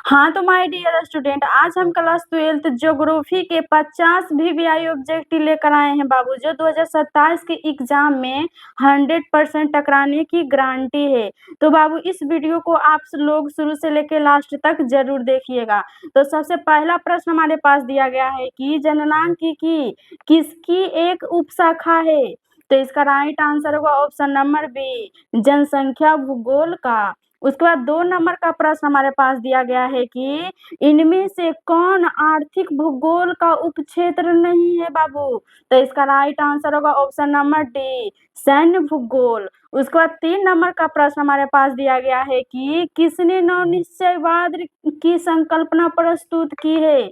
हाँ तो my dear student, आज हम क्लास 12th ज्योग्राफी के 50 वीवीआई ऑब्जेक्टिव लेकर आए हैं बाबू, जो 2027 के एग्जाम में 100% टकराने की गारंटी है। तो बाबू इस वीडियो को आप लोग शुरू से लेकर लास्ट तक जरूर देखिएगा। तो सबसे पहला प्रश्न हमारे पास दिया गया है कि जननांग की किसकी एक उपशाखा है। तो इसका राइट आंसर होगा ऑप्शन नंबर बी, जनसंख्या भूगोल का। उसके बाद 2 नंबर का प्रश्न हमारे पास दिया गया है कि इनमें से कौन आर्थिक भूगोल का उपक्षेत्र नहीं है बाबू। तो इसका राइट आंसर होगा ऑप्शन नंबर डी, सैन्य भूगोल। उसके बाद 3 नंबर का प्रश्न हमारे पास दिया गया है कि किसने नवनिश्चयवाद की संकल्पना प्रस्तुत की है।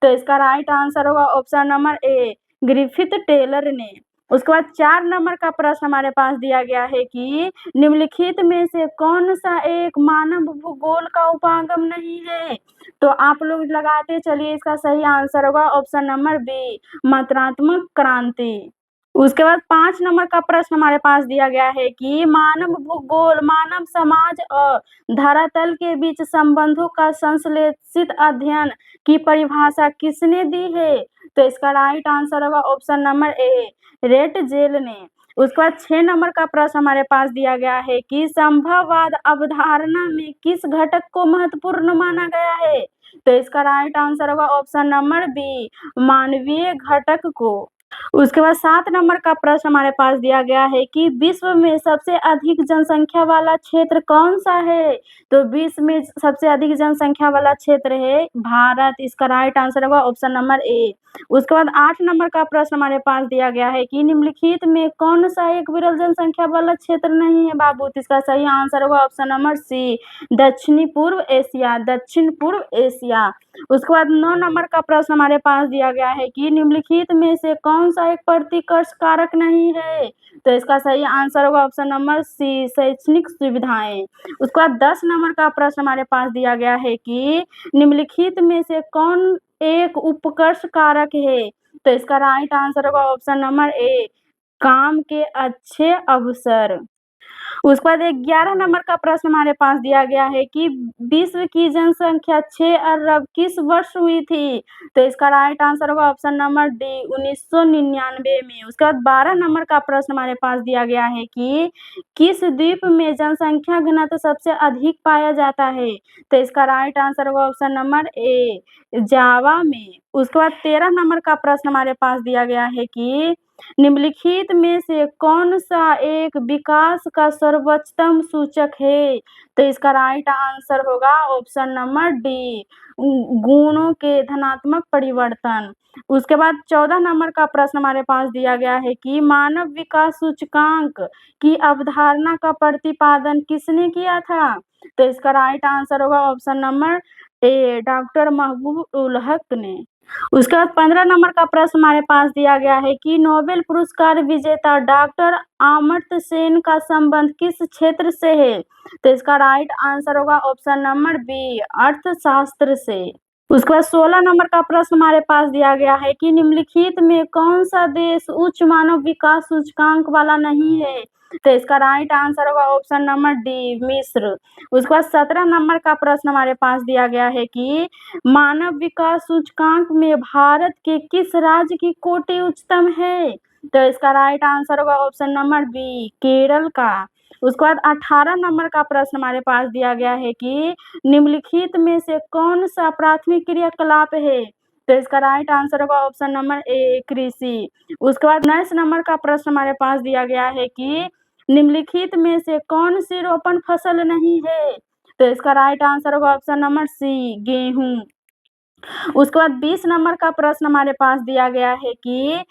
तो इसका राइट आंसर होगा option number A, Griffith Taylor ने। उसके बाद 4 नंबर का प्रश्न हमारे पास दिया गया है कि निम्नलिखित में से कौन सा एक मानव भूगोल का उपागम नहीं है। तो आप लोग लगाते चलिए, इसका सही आंसर होगा ऑप्शन नंबर बी, मात्रात्मक क्रांति। उसके बाद 5 नंबर का प्रश्न हमारे पास दिया गया है कि मानव भूगोल मानव समाज और धरातल के बीच संबंधों का संश्लेषित अध्ययन की परिभाषा किसने दी है। तो इसका राइट आंसर होगा option number A, Ratzel ने। उसके बाद 6 नंबर का प्रश्न हमारे पास दिया गया है कि संभववाद अवधारणा में किस घटक को महत्वपूर्ण माना गया है। तो इसका राइट आंसर होगा ऑप्शन नंबर बी, मानवीय घटक को। उसके बाद 7 नंबर का प्रश्न हमारे पास दिया गया है कि विश्व में सबसे अधिक जनसंख्या वाला क्षेत्र कौन सा है। तो विश्व में सबसे अधिक जनसंख्या वाला क्षेत्र है भारत। इसका राइट आंसर होगा ऑप्शन नंबर ए। उसके बाद 8 नंबर का प्रश्न हमारे पास दिया गया है कि निम्नलिखित में कौन सा एक विरल जनसंख्या वाला क्षेत्र नहीं है बाबू। तो इसका सही आंसर होगा ऑप्शन नंबर सी, दक्षिणी पूर्व एशिया, दक्षिण पूर्व एशिया। उसके बाद 9 नंबर का प्रश्न हमारे पास दिया गया है कि निम्नलिखित में से कौन सा एक प्रतिकर्ष कारक नहीं है। तो इसका सही आंसर होगा ऑप्शन नंबर सी, शैक्षणिक सुविधाएं। उसके बाद 10 नंबर का प्रश्न हमारे पास दिया गया है कि निम्नलिखित में से कौन एक उपकर्ष कारक है। तो इसका राइट आंसर होगा ऑप्शन नंबर ए, काम के अच्छे अवसर। उसके बाद 11 नंबर का प्रश्न हमारे पास दिया गया है कि विश्व की जनसंख्या 6 अरब किस वर्ष हुई थी। तो इसका राइट आंसर होगा ऑप्शन नंबर डी, 1999 में। उसके बाद 12 नंबर का प्रश्न हमारे पास दिया गया है कि किस द्वीप में जनसंख्या घनत्व सबसे अधिक पाया जाता है। तो इसका राइट आंसर होगा ऑप्शन नंबर ए, जावा में। उसके बाद 13 नंबर का प्रश्न हमारे पास दिया गया है कि निम्नलिखित में से कौन सा एक विकास का सर्वोच्चतम सूचक है। तो इसका राइट आंसर होगा ऑप्शन नंबर डी, गुणों के धनात्मक परिवर्तन। उसके बाद 14 नंबर का प्रश्न हमारे पास दिया गया है कि मानव विकास सूचकांक की अवधारणा का प्रतिपादन किसने किया था। तो इसका राइट आंसर होगा ऑप्शन नंबर ए, डॉक्टर महबूब उल हक ने। उसके बाद 15 नंबर का प्रश्न हमारे पास दिया गया है कि नोबेल पुरस्कार विजेता डॉक्टर अमर्त्य सेन का संबंध किस क्षेत्र से है। तो इसका राइट आंसर होगा ऑप्शन नंबर बी, अर्थशास्त्र से। उसके बाद 16 नंबर का प्रश्न हमारे पास दिया गया है कि निम्नलिखित में कौन सा देश उच्च मानव विकास सूचकांक वाला नहीं है। तो इसका राइट आंसर होगा ऑप्शन नंबर डी, मिस्र। उसके बाद 17 नंबर का प्रश्न हमारे पास दिया गया है कि मानव विकास सूचकांक में भारत के किस राज्य की कोटि उच्चतम है। तो इसका राइट आंसर होगा ऑप्शन नंबर बी, केरल का। उसके बाद 18 नंबर का प्रश्न हमारे पास दिया गया है कि निम्नलिखित में से कौन सा प्राथमिक क्रियाकलाप है। तो इसका राइट आंसर होगा ऑप्शन नंबर ए, कृषि। उसके बाद 19 नंबर का प्रश्न हमारे पास दिया गया है कि निम्नलिखित में से कौन सी रोपण फसल नहीं है। तो इसका राइट आंसर होगा ऑप्शन नंबर सी, गेहूं। उसके बाद 20 नंबर का प्रश्न हमारे पास दिया गया है कि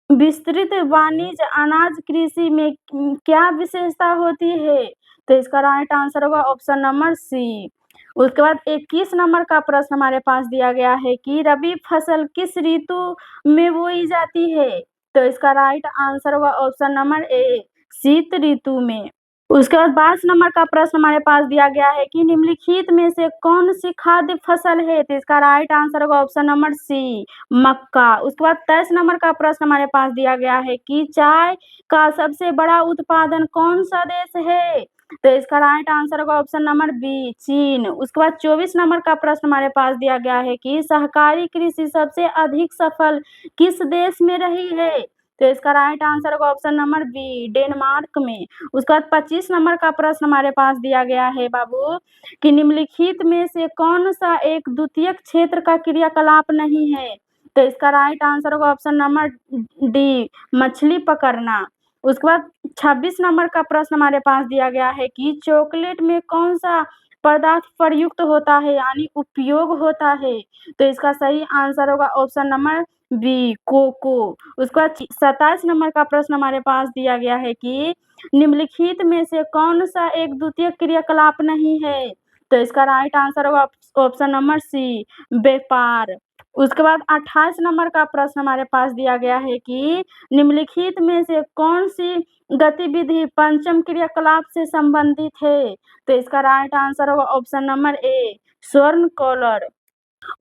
विस्तृत वाणिज्य अनाज कृषि में क्या विशेषता होती है। तो इसका राइट आंसर होगा ऑप्शन नंबर सी। उसके बाद 21 नंबर का प्रश्न हमारे पास दिया गया है कि रबी फसल किस ऋतु में बोई जाती है। तो इसका राइट आंसर होगा ऑप्शन नंबर ए, शीत ऋतु में। उसके बाद 22 नंबर का प्रश्न हमारे पास दिया गया है कि निम्नलिखित में से कौन सी खाद्य फसल है। तो इसका राइट आंसर होगा ऑप्शन नंबर सी, मक्का। उसके बाद 23 नंबर का प्रश्न हमारे पास दिया गया है कि चाय का सबसे बड़ा उत्पादन कौन सा देश है। तो इसका राइट आंसर होगा ऑप्शन नंबर बी चीन। उसके बाद 24 नंबर का प्रश्न हमारे पास दिया गया है कि सहकारी कृषि सबसे अधिक सफल किस देश में रही है? तो इसका राइट आंसर होगा ऑप्शन नंबर बी डेनमार्क में। उसके बाद 25 नंबर का प्रश्न हमारे पास दिया गया है बाबू कि निम्नलिखित में से कौन सा एक द्वितीयक क्षेत्र का क्रियाकलाप नहीं है? तो इसका राइट आंसर होगा ऑप्शन नंबर डी मछली पकड़ना। उसके बाद 26 नंबर का प्रश्न हमारे पास दिया गया है कि चॉकलेट में कौन सा पदार्थ प्रयुक्त होता है यानी उपयोग होता है? तो इसका सही आंसर होगा ऑप्शन नंबर बी कोको। उसके बाद 27 नंबर का प्रश्न हमारे पास दिया गया है कि निम्नलिखित में से कौन सा एक द्वितीयक क्रियाकलाप नहीं है? तो इसका राइट आंसर होगा ऑप्शन नंबर सी व्यापार। उसके बाद 28 नंबर का प्रश्न हमारे पास दिया गया है कि निम्नलिखित में से कौन सी गतिविधि पंचम क्रियाकलाप से संबंधित है? तो इसका राइट आंसर होगा ऑप्शन नंबर ए स्वर्ण कॉलर।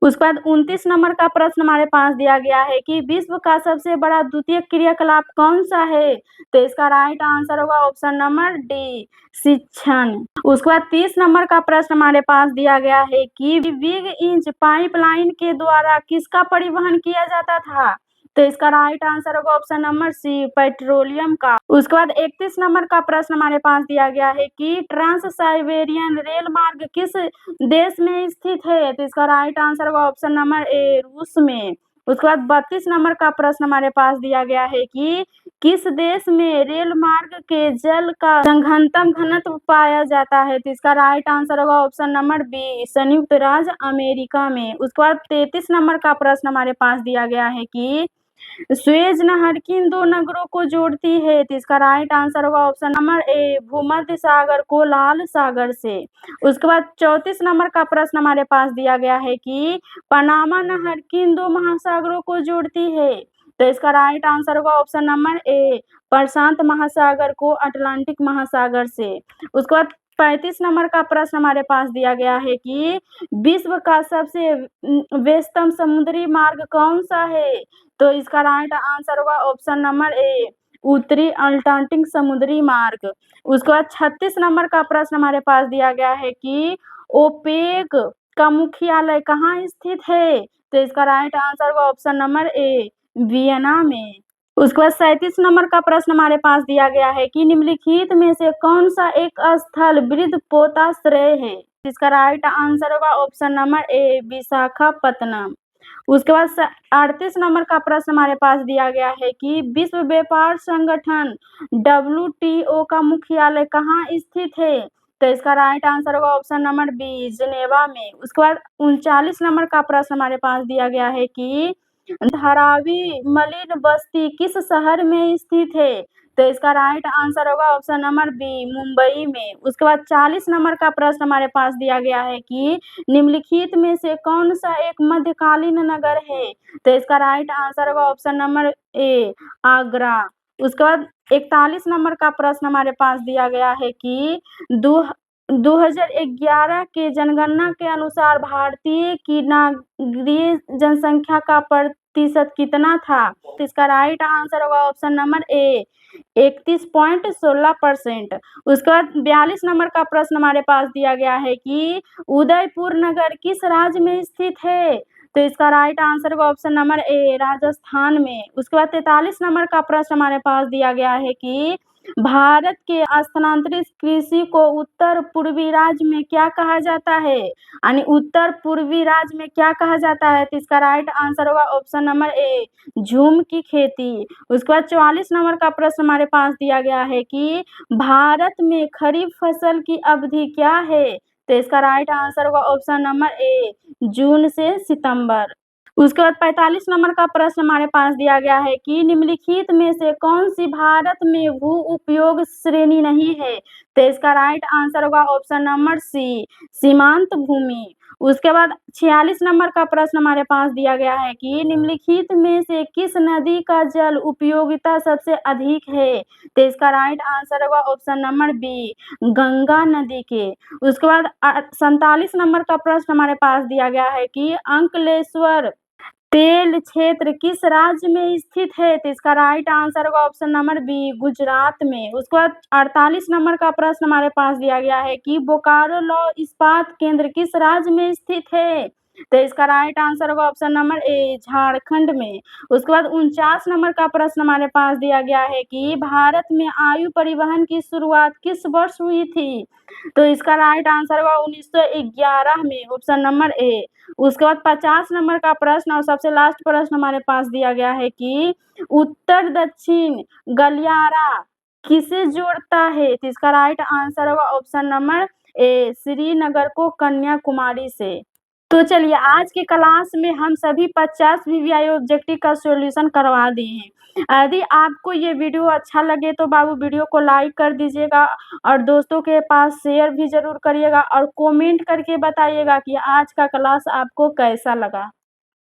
उसके बाद 29 नंबर का प्रश्न हमारे पास दिया गया है कि विश्व का सबसे बड़ा द्वितीयक क्रियाकलाप कौन सा है? तो इसका राइट आंसर होगा ऑप्शन नंबर डी शिक्षण। उसके बाद 30 नंबर का प्रश्न हमारे पास दिया गया है कि बिग इंच पाइपलाइन के द्वारा किसका परिवहन किया जाता था? तो इसका राइट आंसर होगा ऑप्शन नंबर सी पेट्रोलियम का। उसके बाद 31 नंबर का प्रश्न हमारे पास दिया गया है कि ट्रांस साइबेरियन रेल मार्ग किस देश में स्थित है? तो इसका राइट आंसर होगा ऑप्शन नंबर ए रूस में। उसके बाद 32 नंबर का प्रश्न हमारे पास दिया गया है कि किस देश में रेल मार्ग के जल का संघनत्व घनत्व पाया जाता है? तो इसका राइट आंसर होगा ऑप्शन नंबर बी संयुक्त राज्य अमेरिका में। उसके बाद 33 नंबर का प्रश्न हमारे पास दिया गया है कि स्वेज नहर किन दो नगरों को जोड़ती है? तो इसका राइट आंसर होगा ऑप्शन नंबर ए भूमध्य सागर को लाल सागर से। उसके बाद 34 नंबर का प्रश्न हमारे पास दिया गया है कि पनामा नहर किन दो महासागरों को जोड़ती है? तो इसका राइट आंसर होगा ऑप्शन नंबर ए प्रशांत महासागर को अटलांटिक महासागर से। उसके बाद 35 नंबर का प्रश्न हमारे पास दिया गया है कि विश्व का सबसे व्यस्तम समुद्री मार्ग कौन सा है? तो इसका राइट आंसर होगा ऑप्शन नंबर ए उत्तरी अटलांटिक समुद्री मार्ग। उसके बाद 36 नंबर का प्रश्न हमारे पास दिया गया है कि ओपेक का मुख्यालय कहाँ स्थित है? तो इसका राइट आंसर होगा ऑप्शन नंबर ए वियना में। उसके बाद 37 नंबर का प्रश्न हमारे पास दिया गया है कि निम्नलिखित में से कौन सा एक स्थल वृद्ध पोताश्रय है? इसका राइट आंसर होगा ऑप्शन नंबर ए विशाखापत्तनम। उसके बाद 38 नंबर का प्रश्न हमारे पास दिया गया है कि विश्व व्यापार संगठन WTO का मुख्यालय कहाँ स्थित है? तो इसका राइट आंसर होगा ऑप्शन नंबर बी जिनेवा में। उसके बाद 39 नंबर का प्रश्न हमारे पास दिया गया है कि धारावी मलिन बस्ती किस शहर में स्थित है? तो इसका राइट आंसर होगा ऑप्शन नंबर बी मुंबई में। उसके बाद 40 नंबर का प्रश्न हमारे पास दिया गया है कि निम्नलिखित में से कौन सा एक मध्यकालीन नगर है? तो इसका राइट आंसर होगा ऑप्शन नंबर ए आगरा। उसके बाद 41 नंबर का प्रश्न हमारे पास दिया गया है कि 2011 के जनगणना के अनुसार भारतीय की नागरिक जनसंख्या का प्रतिशत कितना था? तो इसका राइट आंसर होगा ऑप्शन नंबर ए 31.16%। उसके बाद 42 नंबर का प्रश्न हमारे पास दिया गया है कि उदयपुर नगर किस राज्य में स्थित है? तो इसका राइट आंसर होगा ऑप्शन नंबर ए राजस्थान में। उसके बाद 43 नंबर का प्रश्न हमारे पास दिया गया है कि भारत के स्थानांतरित कृषि को उत्तर पूर्वी राज्य में क्या कहा जाता है? यानी उत्तर पूर्वी राज्य में क्या कहा जाता है? तो इसका राइट आंसर होगा ऑप्शन नंबर ए झूम की खेती। उसके बाद 44 नंबर का प्रश्न हमारे पास दिया गया है कि भारत में खरीफ फसल की अवधि क्या है? तो इसका राइट आंसर होगा ऑप्शन नंबर ए जून से सितंबर। उसके बाद 45 नंबर का प्रश्न हमारे पास दिया गया है कि निम्नलिखित में से कौन सी भारत में भू उपयोग श्रेणी नहीं है? तो इसका राइट आंसर होगा ऑप्शन नंबर सी सीमांत भूमि। उसके बाद 46 नंबर का प्रश्न हमारे पास दिया गया है कि निम्नलिखित में से किस नदी का जल उपयोगिता सबसे अधिक है? तो इसका राइट आंसर होगा ऑप्शन नंबर बी गंगा नदी के। उसके बाद 47 नंबर का प्रश्न हमारे पास दिया गया है कि अंकलेश्वर तेल क्षेत्र किस राज्य में स्थित है? तो इसका राइट आंसर होगा ऑप्शन नंबर बी, गुजरात में। उसके बाद 48 नंबर का प्रश्न हमारे पास दिया गया है कि बोकारो लौह इस्पात केंद्र किस राज्य में स्थित है? तो इसका राइट आंसर होगा ऑप्शन नंबर ए, झारखंड में। उसके बाद 49 नंबर का प्रश्न हमारे पास दिया गया है कि भारत में वायु परिवहन की शुरुआत किस वर्ष हुई थी? तो इसका राइट आंसर होगा 1911 में, ऑप्शन नंबर ए। उसके बाद 50 नंबर का प्रश्न और सबसे लास्ट प्रश्न हमारे पास दिया गया है कि उत्तर दक्षिण गलियारा किसे जोड़ता है? तो इसका राइट आंसर होगा ऑप्शन नंबर ए, श्रीनगर को कन्याकुमारी से। तो चलिए आज के क्लास में हम सभी 50 वीवीआई ऑब्जेक्टिव का सॉल्यूशन करवा दिए हैं। यदि आपको ये वीडियो अच्छा लगे तो बाबू वीडियो को लाइक कर दीजिएगा और दोस्तों के पास शेयर भी ज़रूर करिएगा और कमेंट करके बताइएगा कि आज का क्लास आपको कैसा लगा।